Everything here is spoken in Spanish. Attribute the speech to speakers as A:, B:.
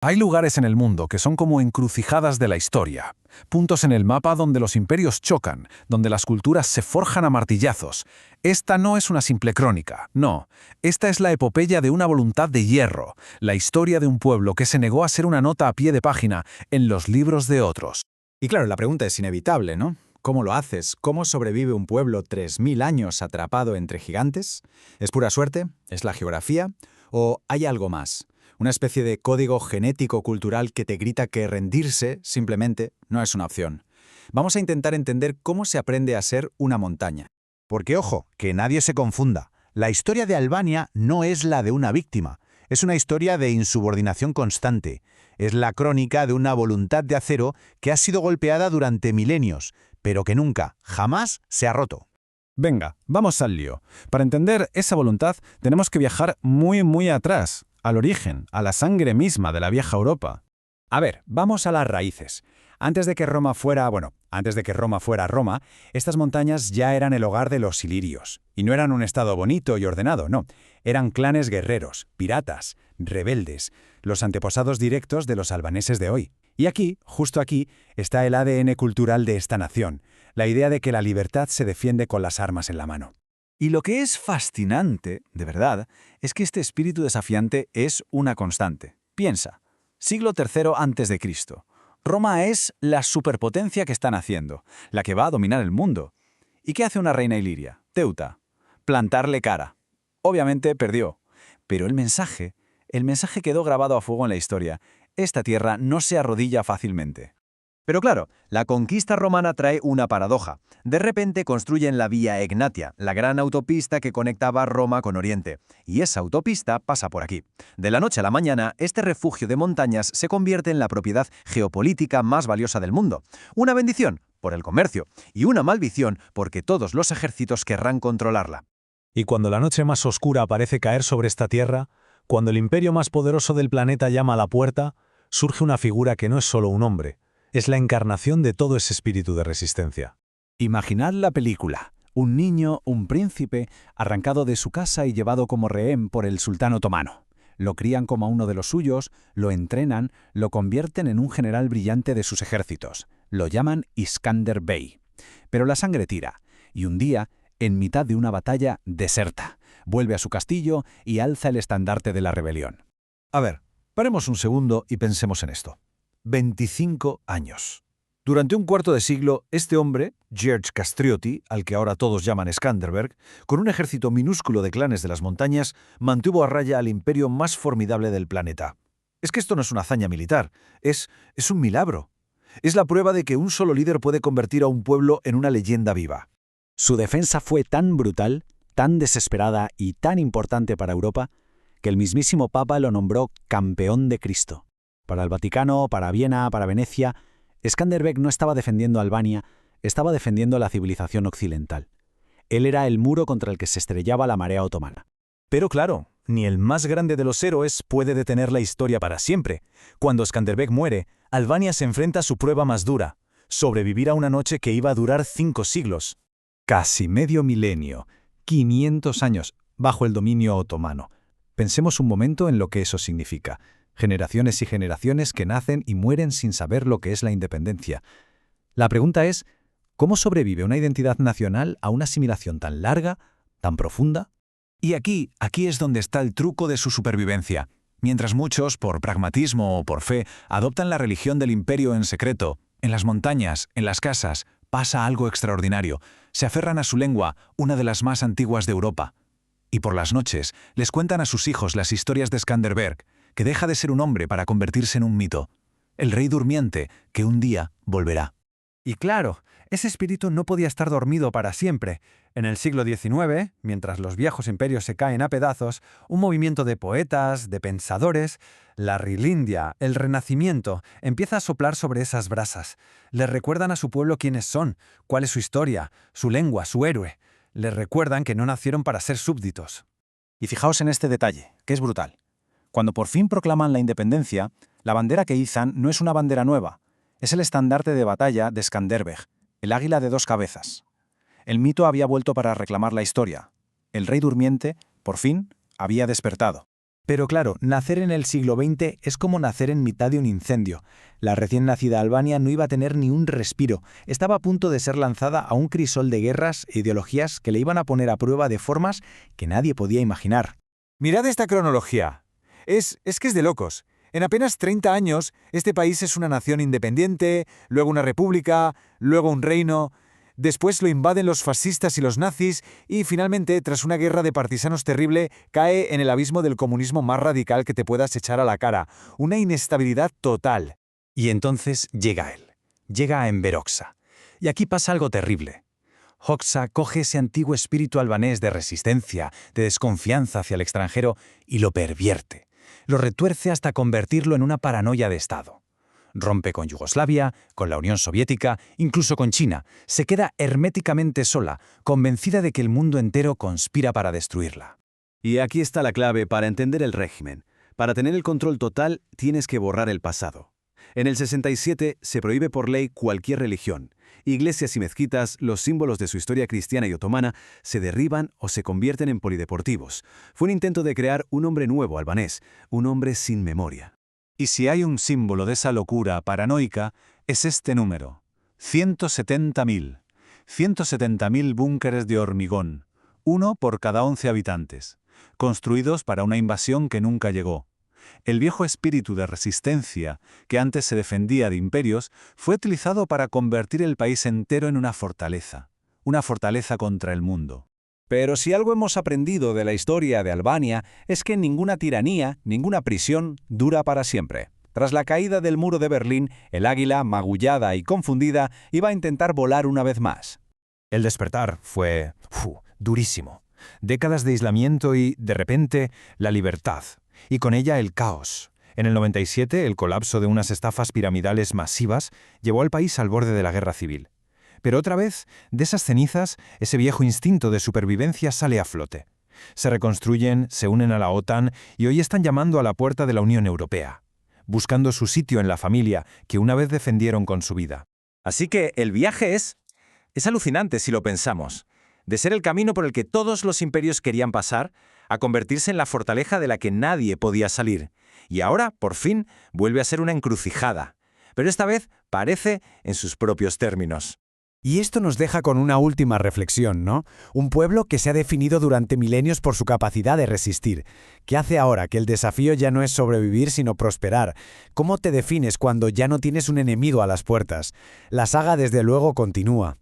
A: Hay lugares en el mundo que son como encrucijadas de la historia, puntos en el mapa donde los imperios chocan, donde las culturas se forjan a martillazos. Esta no es una simple crónica, no. Esta es la epopeya de una voluntad de hierro, la historia de un pueblo que se negó a ser una nota a pie de página en los libros de otros.
B: Y claro, la pregunta es inevitable, ¿no? ¿Cómo lo haces? ¿Cómo sobrevive un pueblo 3000 años atrapado entre gigantes? ¿Es pura suerte? ¿Es la geografía? ¿O hay algo más? Una especie de código genético-cultural que te grita que rendirse, simplemente, no es una opción. Vamos a intentar entender cómo se aprende a ser una montaña.
C: Porque, ojo, que nadie se confunda. La historia de Albania no es la de una víctima. Es una historia de insubordinación constante. Es la crónica de una voluntad de acero que ha sido golpeada durante milenios, pero que nunca, jamás se ha roto.
A: Venga, vamos al lío. Para entender esa voluntad tenemos que viajar muy atrás, al origen, a la sangre misma de la vieja Europa.
B: A ver, vamos a las raíces. Antes de que Roma fuera Roma, estas montañas ya eran el hogar de los ilirios. Y no eran un estado bonito y ordenado, no. Eran clanes guerreros, piratas, rebeldes, los antepasados directos de los albaneses de hoy. Y aquí, justo aquí, está el ADN cultural de esta nación, la idea de que la libertad se defiende con las armas en la mano. Y lo que es fascinante, de verdad, es que este espíritu desafiante es una constante. Piensa, siglo III a.C. Roma es la superpotencia que están haciendo, la que va a dominar el mundo. ¿Y qué hace una reina iliria, Teuta? Plantarle cara. Obviamente perdió, pero el mensaje quedó grabado a fuego en la historia. Esta tierra no se arrodilla fácilmente. Pero claro, la conquista romana trae una paradoja. De repente construyen la Vía Egnatia, la gran autopista que conectaba Roma con Oriente. Y esa autopista pasa por aquí. De la noche a la mañana, este refugio de montañas se convierte en la propiedad geopolítica más valiosa del mundo. Una bendición, por el comercio, y una maldición, porque todos los ejércitos querrán controlarla.
D: Y cuando la noche más oscura parece caer sobre esta tierra, cuando el imperio más poderoso del planeta llama a la puerta, surge una figura que no es solo un hombre. Es la encarnación de todo ese espíritu de resistencia.
B: Imaginad la película. Un niño, un príncipe, arrancado de su casa y llevado como rehén por el sultán otomano. Lo crían como a uno de los suyos, lo entrenan, lo convierten en un general brillante de sus ejércitos. Lo llaman Iskander Bey. Pero la sangre tira, y un día, en mitad de una batalla, deserta. Vuelve a su castillo y alza el estandarte de la rebelión.
E: A ver, paremos un segundo y pensemos en esto. 25 años. Durante un cuarto de siglo, este hombre, George Castrioti, al que ahora todos llaman Skanderberg, con un ejército minúsculo de clanes de las montañas, mantuvo a raya al imperio más formidable del planeta. Es que esto no es una hazaña militar, es un milagro. Es la prueba de que un solo líder puede convertir a un pueblo en una leyenda viva.
B: Su defensa fue tan brutal, tan desesperada y tan importante para Europa, que el mismísimo Papa lo nombró campeón de Cristo. Para el Vaticano, para Viena, para Venecia, Skanderbeg no estaba defendiendo Albania, estaba defendiendo la civilización occidental. Él era el muro contra el que se estrellaba la marea otomana.
D: Pero claro, ni el más grande de los héroes puede detener la historia para siempre. Cuando Skanderbeg muere, Albania se enfrenta a su prueba más dura: sobrevivir a una noche que iba a durar 5 siglos.
A: Casi medio milenio, 500 años, bajo el dominio otomano. Pensemos un momento en lo que eso significa. Generaciones y generaciones que nacen y mueren sin saber lo que es la independencia. La pregunta es, ¿cómo sobrevive una identidad nacional a una asimilación tan larga, tan profunda?
B: Y aquí es donde está el truco de su supervivencia. Mientras muchos, por pragmatismo o por fe, adoptan la religión del imperio en secreto, en las montañas, en las casas, pasa algo extraordinario. Se aferran a su lengua, una de las más antiguas de Europa. Y por las noches les cuentan a sus hijos las historias de Skanderberg, que deja de ser un hombre para convertirse en un mito. El rey durmiente, que un día volverá.
F: Y claro, ese espíritu no podía estar dormido para siempre. En el siglo XIX, mientras los viejos imperios se caen a pedazos, un movimiento de poetas, de pensadores, la Rilindja, el Renacimiento, empieza a soplar sobre esas brasas. Les recuerdan a su pueblo quiénes son, cuál es su historia, su lengua, su héroe. Les recuerdan que no nacieron para ser súbditos.
B: Y fijaos en este detalle, que es brutal. Cuando por fin proclaman la independencia, la bandera que izan no es una bandera nueva, es el estandarte de batalla de Skanderbeg, el águila de 2 cabezas. El mito había vuelto para reclamar la historia. El rey durmiente, por fin, había despertado. Pero claro, nacer en el siglo XX es como nacer en mitad de un incendio. La recién nacida Albania no iba a tener ni un respiro. Estaba a punto de ser lanzada a un crisol de guerras e ideologías que le iban a poner a prueba de formas que nadie podía imaginar.
E: Mirad esta cronología. Es que es de locos. En apenas 30 años, este país es una nación independiente, luego una república, luego un reino. Después lo invaden los fascistas y los nazis y finalmente, tras una guerra de partisanos terrible, cae en el abismo del comunismo más radical que te puedas echar a la cara. Una inestabilidad total.
B: Y entonces llega él. Llega a Enver Hoxha. Y aquí pasa algo terrible. Hoxha coge ese antiguo espíritu albanés de resistencia, de desconfianza hacia el extranjero y lo pervierte. Lo retuerce hasta convertirlo en una paranoia de Estado. Rompe con Yugoslavia, con la Unión Soviética, incluso con China. Se queda herméticamente sola, convencida de que el mundo entero conspira para destruirla.
G: Y aquí está la clave para entender el régimen. Para tener el control total, tienes que borrar el pasado. En el 67 se prohíbe por ley cualquier religión. Iglesias y mezquitas, los símbolos de su historia cristiana y otomana, se derriban o se convierten en polideportivos. Fue un intento de crear un hombre nuevo albanés, un hombre sin memoria.
C: Y si hay un símbolo de esa locura paranoica, es este número: 170.000. 170.000 búnkeres de hormigón, uno por cada 11 habitantes, construidos para una invasión que nunca llegó. El viejo espíritu de resistencia, que antes se defendía de imperios, fue utilizado para convertir el país entero en una fortaleza contra el mundo.
A: Pero si algo hemos aprendido de la historia de Albania es que ninguna tiranía, ninguna prisión dura para siempre. Tras la caída del muro de Berlín, el águila, magullada y confundida, iba a intentar volar una vez más. El despertar fue durísimo. Décadas de aislamiento y, de repente, la libertad. Y con ella el caos. En el 97, el colapso de unas estafas piramidales masivas llevó al país al borde de la guerra civil. Pero otra vez, de esas cenizas, ese viejo instinto de supervivencia sale a flote. Se reconstruyen, se unen a la OTAN y hoy están llamando a la puerta de la Unión Europea, buscando su sitio en la familia que una vez defendieron con su vida.
B: Así que el viaje es alucinante si lo pensamos. De ser el camino por el que todos los imperios querían pasar, a convertirse en la fortaleza de la que nadie podía salir. Y ahora, por fin, vuelve a ser una encrucijada. Pero esta vez parece en sus propios términos.
H: Y esto nos deja con una última reflexión, ¿no? Un pueblo que se ha definido durante milenios por su capacidad de resistir. ¿Qué hace ahora que el desafío ya no es sobrevivir sino prosperar? ¿Cómo te defines cuando ya no tienes un enemigo a las puertas? La saga desde luego continúa.